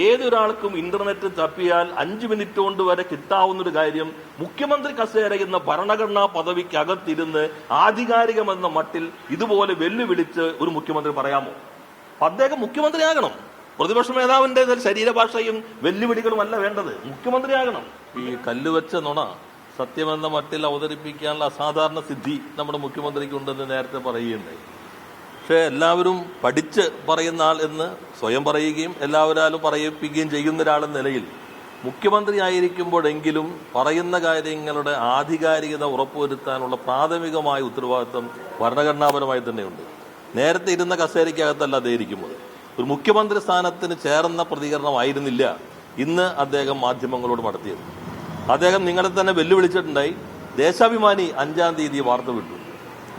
ഏതൊരാൾക്കും internet തപ്പിയാൽ 5 minute കൊണ്ട് വരെ കിട്ടാവുന്നൊരു കാര്യം മുഖ്യമന്ത്രി കസേരയെന്ന ഭരണഘടനാ പദവിക്കകത്തിരുന്ന് ആധികാരികമെന്ന മട്ടിൽ ഇതുപോലെ വെല്ലുവിളിച്ച് ഒരു മുഖ്യമന്ത്രി പറയാമോ? അദ്ദേഹം മുഖ്യമന്ത്രിയാകണം. പ്രതിപക്ഷ നേതാവിന്റെ ശരീരഭാഷയും വെല്ലുവിളികളുമല്ല വേണ്ടത്, മുഖ്യമന്ത്രിയാകണം. ഈ കല്ലുവെച്ച നുണ സത്യമെന്ന മട്ടിൽ അവതരിപ്പിക്കാനുള്ള അസാധാരണ സിദ്ധി നമ്മുടെ മുഖ്യമന്ത്രിക്കുണ്ടെന്ന് നേരത്തെ പറയുകയുണ്ടായി. പക്ഷെ എല്ലാവരും പഠിച്ച് പറയുന്ന ആൾ എന്ന് സ്വയം പറയുകയും എല്ലാവരും പറയിപ്പിക്കുകയും ചെയ്യുന്ന ഒരാളെന്ന നിലയിൽ മുഖ്യമന്ത്രി ആയിരിക്കുമ്പോഴെങ്കിലും പറയുന്ന കാര്യങ്ങളുടെ ആധികാരികത ഉറപ്പുവരുത്താനുള്ള പ്രാഥമികമായ ഉത്തരവാദിത്വം ഭരണഘടനാപരമായി തന്നെയുണ്ട്. നേരത്തെ ഇരുന്ന കസേരയ്ക്കകത്തല്ല അദ്ദേഹം ഇരിക്കുന്നത്. ഒരു മുഖ്യമന്ത്രി സ്ഥാനത്തിന് ചേർന്ന പ്രതികരണമായിരുന്നില്ല ഇന്ന് അദ്ദേഹം മാധ്യമങ്ങളോട് നടത്തിയത്. അദ്ദേഹം നിങ്ങളെ തന്നെ വെല്ലുവിളിച്ചിട്ടുണ്ടായി. ദേശാഭിമാനി 5-ാം തീയതി വാർത്ത വിട്ടു,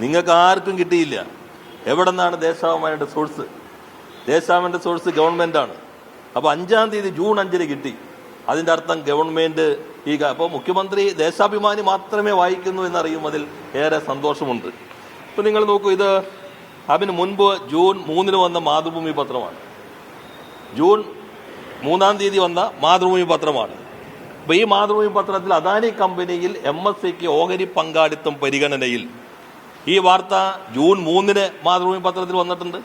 നിങ്ങൾക്ക് ആർക്കും കിട്ടിയില്ല. എവിടെ നിന്നാണ് ദേശാഭിമാനിയുടെ സോഴ്സ്? ദേശാഭിമാനിയുടെ സോഴ്സ് ഗവൺമെന്റാണ്. അപ്പോൾ 5-ാം തീയതി ജൂൺ 5-ന് കിട്ടി. അതിന്റെ അർത്ഥം ഗവൺമെന്റ് അപ്പോൾ മുഖ്യമന്ത്രി ദേശാഭിമാനി മാത്രമേ വായിക്കുന്നു എന്നറിയുന്നതിൽ ഏറെ സന്തോഷമുണ്ട്. ഇപ്പൊ നിങ്ങൾ നോക്കൂ, ഇത് അതിന് മുൻപ് ജൂൺ 3-ന് വന്ന മാതൃഭൂമി പത്രമാണ്. ജൂൺ 3-ാം തീയതി വന്ന മാതൃഭൂമി പത്രമാണ്. അപ്പൊ ഈ മാതൃഭൂമി പത്രത്തിൽ അദാനി കമ്പനിയിൽ MSCക്ക് ഓഹരി പങ്കാളിത്തം പരിഗണനയിൽ, ഈ വാർത്ത ജൂൺ 3-ന് മാതൃഭൂമി പത്രത്തിൽ വന്നിട്ടുണ്ട്.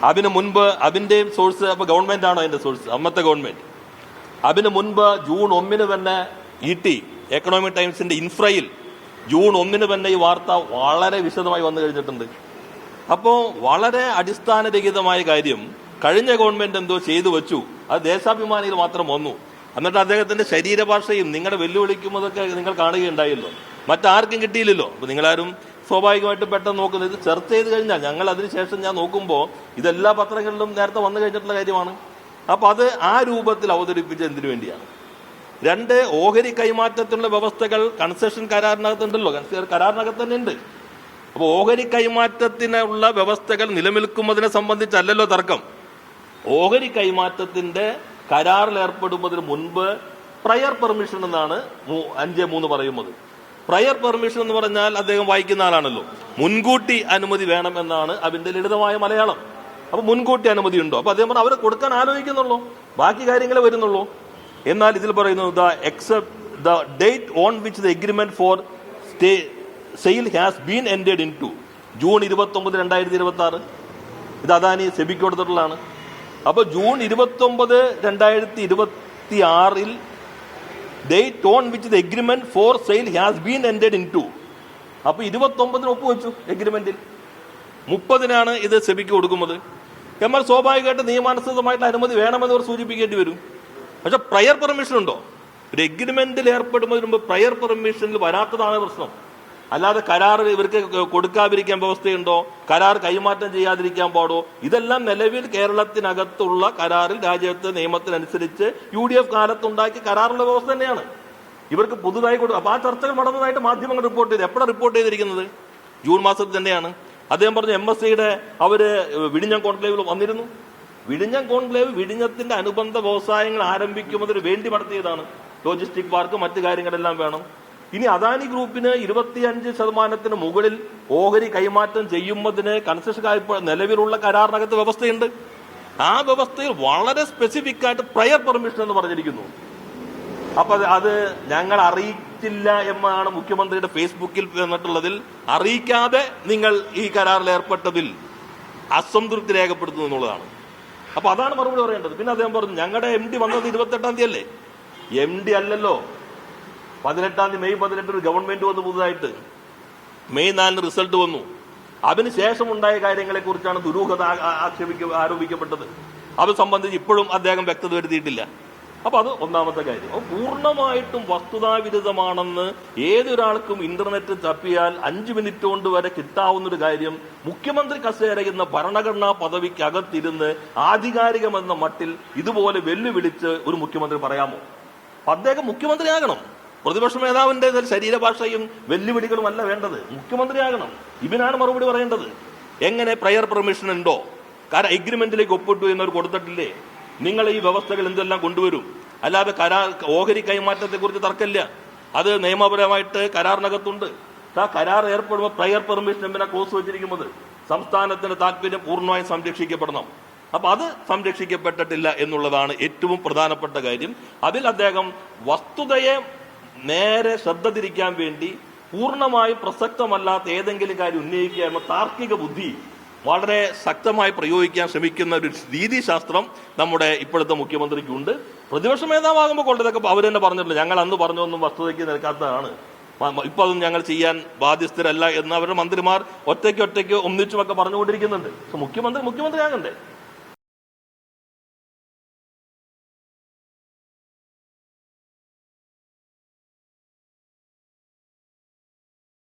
അതിന് മുൻപ് അതിന്റെയും സോഴ്സ് അപ്പൊ ഗവൺമെന്റ് ആണോ അതിന്റെ സോഴ്സ്? അന്നത്തെ ഗവൺമെന്റ്. അതിന് മുൻപ് ജൂൺ 1-ന് തന്നെ ET എക്കണോമിക് ടൈംസിന്റെ ഇൻഫ്രയിൽ ജൂൺ 1-ന് തന്നെ ഈ വാർത്ത വളരെ വിശദമായി വന്നു കഴിഞ്ഞിട്ടുണ്ട്. അപ്പോൾ വളരെ അടിസ്ഥാനരഹിതമായ കാര്യം കഴിഞ്ഞ ഗവൺമെന്റ് എന്തോ ചെയ്തു വെച്ചു, അത് ദേശാഭിമാനിയിൽ മാത്രം വന്നു. എന്നിട്ട് അദ്ദേഹത്തിന്റെ ശരീരഭാഷയും നിങ്ങളുടെ വെല്ലുവിളിക്കുന്നതൊക്കെ നിങ്ങൾ കാണുകയുണ്ടായല്ലോ, മറ്റാർക്കും കിട്ടിയില്ലല്ലോ. അപ്പൊ നിങ്ങളാരും സ്വാഭാവികമായിട്ടും പെട്ടെന്ന് നോക്കുന്നത് ഇത് ചർച്ച ചെയ്ത് കഴിഞ്ഞാൽ ഞങ്ങൾ അതിനുശേഷം ഞാൻ നോക്കുമ്പോൾ ഇതെല്ലാ പത്രങ്ങളിലും നേരത്തെ വന്നു കഴിഞ്ഞിട്ടുള്ള കാര്യമാണ്. അപ്പൊ അത് ആ രൂപത്തിൽ അവതരിപ്പിച്ച എന്തിനു വേണ്ടിയാണ്? 2, ഓഹരി കൈമാറ്റത്തിനുള്ള വ്യവസ്ഥകൾ കൺസെഷൻ കരാറിനകത്തുണ്ടല്ലോ, കരാറിനകത്ത് തന്നെ ഉണ്ട്. അപ്പോൾ ഓഹരി കൈമാറ്റത്തിനുള്ള വ്യവസ്ഥകൾ നിലനിൽക്കുന്നതിനെ സംബന്ധിച്ചല്ലല്ലോ തർക്കം. ഓഹരി കൈമാറ്റത്തിന്റെ കരാറിൽ ഏർപ്പെടുന്നതിന് മുൻപ് പ്രയർ പെർമിഷൻ എന്നാണ് 5.3 പറയുന്നത്. പ്രയർ പെർമിഷൻ എന്ന് പറഞ്ഞാൽ അദ്ദേഹം വായിക്കുന്ന ആളാണല്ലോ, മുൻകൂട്ടി അനുമതി വേണം എന്നാണ് അതിന്റെ ലളിതമായ മലയാളം. അപ്പൊ മുൻകൂട്ടി അനുമതി ഉണ്ടോ? അപ്പൊ അദ്ദേഹം അവർ കൊടുക്കാൻ ആലോചിക്കുന്നുള്ളൂ, ബാക്കി കാര്യങ്ങളെ വരുന്നുള്ളൂ. എന്നാൽ ഇതിൽ പറയുന്നത് the date on which the agreement for sale has been entered into June 29, 2026. ഇത് അദാനി സെബിക്ക് കൊടുത്തിട്ടുള്ളതാണ്. അപ്പൊ June 29, 2026 date on which the agreement for sale has been entered into. അപ്പൊ 29-ന് ഒപ്പുവെച്ചു എഗ്രിമെന്റിൽ, 30-നാണ് ഇത് സെബിക്ക് കൊടുക്കുന്നത്. എന്നാൽ സ്വാഭാവികമായിട്ട് നിയമാനുസൃതമായിട്ട് അനുമതി വേണമെന്ന് അവർ സൂചിപ്പിക്കേണ്ടി വരും. പക്ഷെ പ്രയർ പെർമിഷൻ ഉണ്ടോ? ഒരു എഗ്രിമെന്റിൽ ഏർപ്പെടുന്നതിന് മുമ്പ് പ്രയർ പെർമിഷനിൽ വരാത്തതാണ് പ്രശ്നം. അല്ലാതെ കരാർ ഇവർക്ക് കൊടുക്കാതിരിക്കാൻ വ്യവസ്ഥയുണ്ടോ? കരാർ കൈമാറ്റം ചെയ്യാതിരിക്കാൻ പാടോ? ഇതെല്ലാം നിലവിൽ കേരളത്തിനകത്തുള്ള കരാറിൽ രാജ്യത്തെ നിയമത്തിനനുസരിച്ച് UDF കാലത്തുണ്ടാക്കിയ കരാറുള്ള വ്യവസ്ഥ തന്നെയാണ്. ഇവർക്ക് പുതുതായി കൊടുക്കും. അപ്പൊ ആ ചർച്ചകൾ നടന്നതായിട്ട് മാധ്യമങ്ങൾ റിപ്പോർട്ട് ചെയ്ത്, എപ്പോഴാണ് റിപ്പോർട്ട് ചെയ്തിരിക്കുന്നത്? ജൂൺ മാസത്തിൽ തന്നെയാണ്. അദ്ദേഹം പറഞ്ഞു MSCയുടെ അവര് വിഴിഞ്ഞം കോൺക്ലേവിൽ വന്നിരുന്നു. വിഴിഞ്ഞം കോൺക്ലേവ് വിഴിഞ്ഞത്തിന്റെ അനുബന്ധ വ്യവസായങ്ങൾ ആരംഭിക്കുന്നതിന് വേണ്ടി നടത്തിയതാണ്. ലോജിസ്റ്റിക് പാർക്ക്, മറ്റു കാര്യങ്ങളെല്ലാം വേണം. ഇനി അദാനി ഗ്രൂപ്പിന് 25% മുകളിൽ ഓഹരി കൈമാറ്റം ചെയ്യുന്നതിന് കൺസെഷൻ നിലവിലുള്ള കരാറിനകത്ത് വ്യവസ്ഥയുണ്ട്. ആ വ്യവസ്ഥയിൽ വളരെ സ്പെസിഫിക് ആയിട്ട് പ്രയർ പെർമിഷൻ എന്ന് പറഞ്ഞിരിക്കുന്നു. അപ്പൊ അത് ഞങ്ങൾ അറിയിച്ചില്ല എന്നാണ് മുഖ്യമന്ത്രിയുടെ ഫേസ്ബുക്കിൽ വന്നിട്ടുള്ളതിൽ. അറിയിക്കാതെ നിങ്ങൾ ഈ കരാറിൽ ഏർപ്പെട്ടതിൽ അസംതൃപ്തി രേഖപ്പെടുത്തുന്നു എന്നുള്ളതാണ്. അപ്പൊ അതാണ് മറുപടി പറയേണ്ടത്. പിന്നെ അദ്ദേഹം പറഞ്ഞു ഞങ്ങളുടെ MD വന്നത് 28-ാം തീയതി അല്ലേ? MD അല്ലല്ലോ, 18-ാം തീയതി മെയ് 18 ഗവൺമെന്റ് വന്നു പുതുതായിട്ട്. മെയ് 4-ന് റിസൾട്ട് വന്നു. അതിനുശേഷം ഉണ്ടായ കാര്യങ്ങളെ കുറിച്ചാണ് ദുരൂഹത ആരോപിക്കപ്പെട്ടത്. അത് സംബന്ധിച്ച് ഇപ്പോഴും അദ്ദേഹം വ്യക്തത വരുത്തിയിട്ടില്ല. അപ്പൊ അത് ഒന്നാമത്തെ കാര്യം. അപ്പൊ പൂർണ്ണമായിട്ടും വസ്തുതാവിരുദ്ധമാണെന്ന് ഏതൊരാൾക്കും ഇന്റർനെറ്റ് തപ്പിയാൽ 5 മിനിറ്റ് കൊണ്ട് വരെ കിട്ടാവുന്നൊരു കാര്യം മുഖ്യമന്ത്രി കസേരയെന്ന ഭരണഘടനാ പദവിക്കകത്തിരുന്ന് ആധികാരികമെന്ന മട്ടിൽ ഇതുപോലെ വെല്ലുവിളിച്ച് ഒരു മുഖ്യമന്ത്രി പറയാമോ? അദ്ദേഹം മുഖ്യമന്ത്രിയാകണം. പ്രതിപക്ഷ നേതാവിന്റെ ശരീരഭാഷയും വെല്ലുവിളികളുമല്ല വേണ്ടത്, മുഖ്യമന്ത്രിയാകണം. ഇതിനാണ് മറുപടി പറയേണ്ടത്. എങ്ങനെ പ്രയർ പെർമിഷൻ ഉണ്ടോ? കാരണം എഗ്രിമെന്റിലേക്ക് ഒപ്പിട്ടു എന്നവർ കൊടുത്തിട്ടില്ലേ? നിങ്ങൾ ഈ വ്യവസ്ഥകൾ എന്തെല്ലാം കൊണ്ടുവരും. അല്ലാതെ ഓഹരി കൈമാറ്റത്തെ കുറിച്ച് തർക്കമില്ല, അത് നിയമപരമായിട്ട് കരാറിനകത്തുണ്ട്. ആ കരാർ ഏർപ്പെടുമ്പോൾ പ്രയർ പെർമിഷൻ എന്തിനാ ക്ലോസ് വെച്ചിരിക്കുന്നത്? സംസ്ഥാനത്തിന്റെ താല്പര്യം പൂർണ്ണമായും സംരക്ഷിക്കപ്പെടണം. അപ്പൊ അത് സംരക്ഷിക്കപ്പെട്ടിട്ടില്ല എന്നുള്ളതാണ് ഏറ്റവും പ്രധാനപ്പെട്ട കാര്യം. അതിൽ അദ്ദേഹം വസ്തുതയെ നേരെ ശ്രദ്ധ തിരിക്കാൻ വേണ്ടി പൂർണ്ണമായി പ്രസക്തമല്ലാത്ത ഏതെങ്കിലും കാര്യം ഉന്നയിക്കുക എന്ന താർക്കിക ബുദ്ധി വളരെ ശക്തമായി പ്രയോഗിക്കാൻ ശ്രമിക്കുന്ന ഒരു രീതിശാസ്ത്രം നമ്മുടെ ഇപ്പോഴത്തെ മുഖ്യമന്ത്രിക്കുണ്ട്. പ്രതിപക്ഷ നേതാവാകുമ്പോൾ കൊണ്ടതൊക്കെ അവർ തന്നെ പറഞ്ഞിട്ടില്ല, ഞങ്ങൾ അന്ന് പറഞ്ഞൊന്നും വസ്തുതയ്ക്ക് നിൽക്കാത്തതാണ്, ഇപ്പൊ അതൊന്നും ഞങ്ങൾ ചെയ്യാൻ ബാധ്യസ്ഥരല്ല എന്ന് അവരുടെ മന്ത്രിമാർ ഒറ്റയ്ക്ക് ഒന്നിച്ചുമൊക്കെ പറഞ്ഞുകൊണ്ടിരിക്കുന്നുണ്ട്. മുഖ്യമന്ത്രി ആകണ്ടേ?